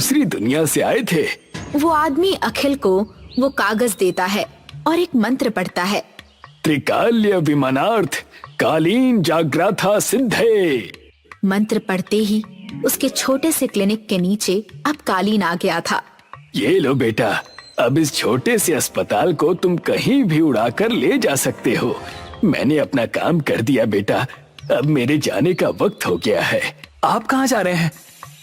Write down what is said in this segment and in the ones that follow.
दूसरी दुनिया से आए थे। वो आदमी अखिल को वो कागज देता है और एक मंत्र पढ़ता है। त्रिकाल्य विमानार्थ कालीन जाग्रथा सिद्धे। मंत्र पढ़ते ही उसके छोटे से क्लिनिक के नीचे अब कालीन आ गया था। ये लो बेटा, अब इस छोटे से अस्पताल को तुम कहीं भी उड़ाकर ले जा सकते हो। मैंने अपना काम कर दिया बेटा, अब मेरे जाने का वक्त हो गया है। आप कहाँ जा रहे हैं?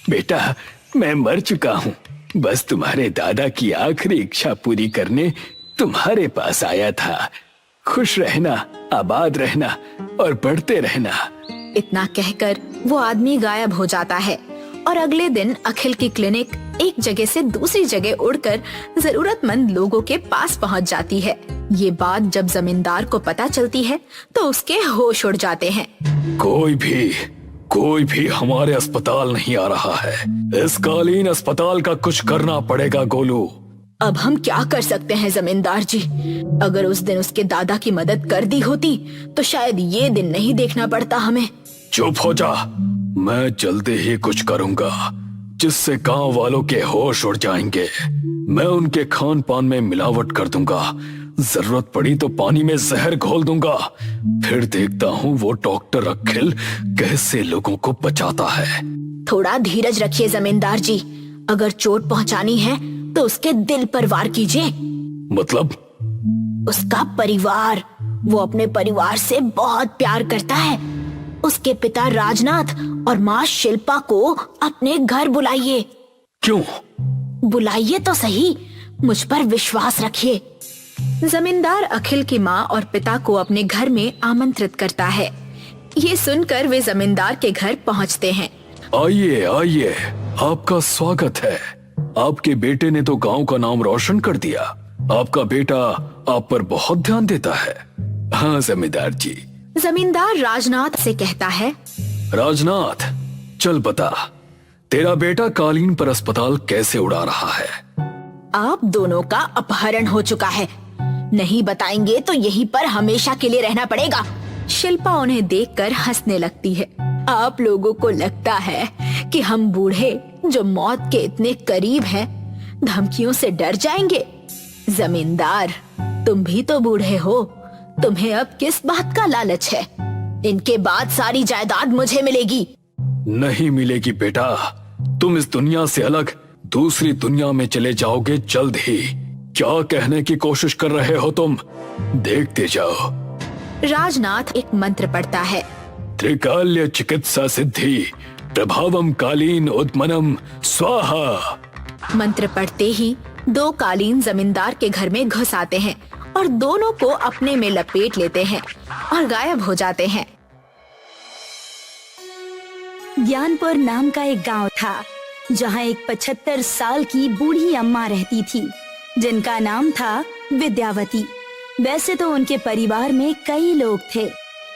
बेटा, मैं मर चुका हूँ, बस तुम्हारे दादा की आखिरी इच्छा पूरी करने तुम्हारे पास आया था। खुश रहना, आबाद रहना और बढ़ते रहना। इतना कहकर वो आदमी गायब हो जाता है और अगले दिन अखिल की क्लिनिक एक जगह से दूसरी जगह उड़कर जरूरतमंद लोगों के पास पहुंच जाती है। ये बात जब जमींदार को पता चलती है तो उसके होश उड़ जाते हैं। कोई भी हमारे अस्पताल नहीं आ रहा है। इस कालीन अस्पताल का कुछ करना पड़ेगा गोलू। अब हम क्या कर सकते हैं जमींदार जी? अगर उस दिन उसके दादा की मदद कर दी होती तो शायद ये दिन नहीं देखना पड़ता हमें। चुप हो जा, मैं जल्दी ही कुछ करूंगा जिससे गांव वालों के होश उड़ जाएंगे। मैं उनके खान पान में मिलावट कर दूंगा, जरूरत पड़ी तो पानी में जहर घोल दूंगा। फिर देखता हूँ वो डॉक्टर अखिल कैसे लोगों को बचाता है। थोड़ा धीरज रखिए जमींदार जी, अगर चोट पहुंचानी है तो उसके दिल पर वार कीजिए। मतलब? उसका परिवार, वो अपने परिवार से बहुत प्यार करता है। उसके पिता राजनाथ और माँ शिल्पा को अपने घर बुलाइए। क्यों? बुलाइए तो सही, मुझ पर विश्वास रखिए। जमींदार अखिल की माँ और पिता को अपने घर में आमंत्रित करता है। ये सुनकर वे जमींदार के घर पहुँचते हैं। आइए आइए, आपका स्वागत है। आपके बेटे ने तो गांव का नाम रोशन कर दिया। आपका बेटा आप पर बहुत ध्यान देता है। हाँ जमींदार जी। जमींदार राजनाथ से कहता है, राजनाथ, चल बता, तेरा बेटा कालीन पर अस्पताल कैसे उड़ा रहा है? आप दोनों का अपहरण हो चुका है। नहीं बताएंगे तो यहीं पर हमेशा के लिए रहना पड़ेगा। शिल्पा उन्हें देखकर हंसने लगती है। आप लोगों को लगता है कि हम बूढ़े जो मौत के इतने करीब हैं, धमकियों से डर जाएंगे? जमींदार, तुम भी तो बूढ़े हो, तुम्हें अब किस बात का लालच है? इनके बाद सारी जायदाद मुझे मिलेगी। नहीं मिलेगी बेटा, तुम इस दुनिया से अलग दूसरी दुनिया में चले जाओगे जल्द ही। क्या कहने की कोशिश कर रहे हो तुम? देखते जाओ। राजनाथ एक मंत्र पढ़ता है। त्रिकाल्य चिकित्सा सिद्धि प्रभावम कालीन उद्मनम स्वाहा। मंत्र पढ़ते ही दो कालीन जमींदार के घर में घुस आते हैं और दोनों को अपने में लपेट लेते हैं और गायब हो जाते हैं। ज्ञानपुर नाम का एक गांव था जहां एक 75 साल की बूढ़ी अम्मा रहती थी जिनका नाम था विद्यावती। वैसे तो उनके परिवार में कई लोग थे,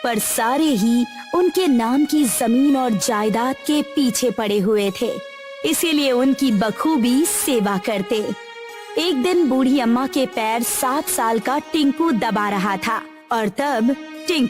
पर सारे ही उनके नाम की जमीन और जायदाद के पीछे पड़े हुए थे, इसीलिए उनकी बखूबी सेवा करते। एक दिन बूढ़ी अम्मा के पैर 7 साल का टिंकू दबा रहा था और तब टिंकू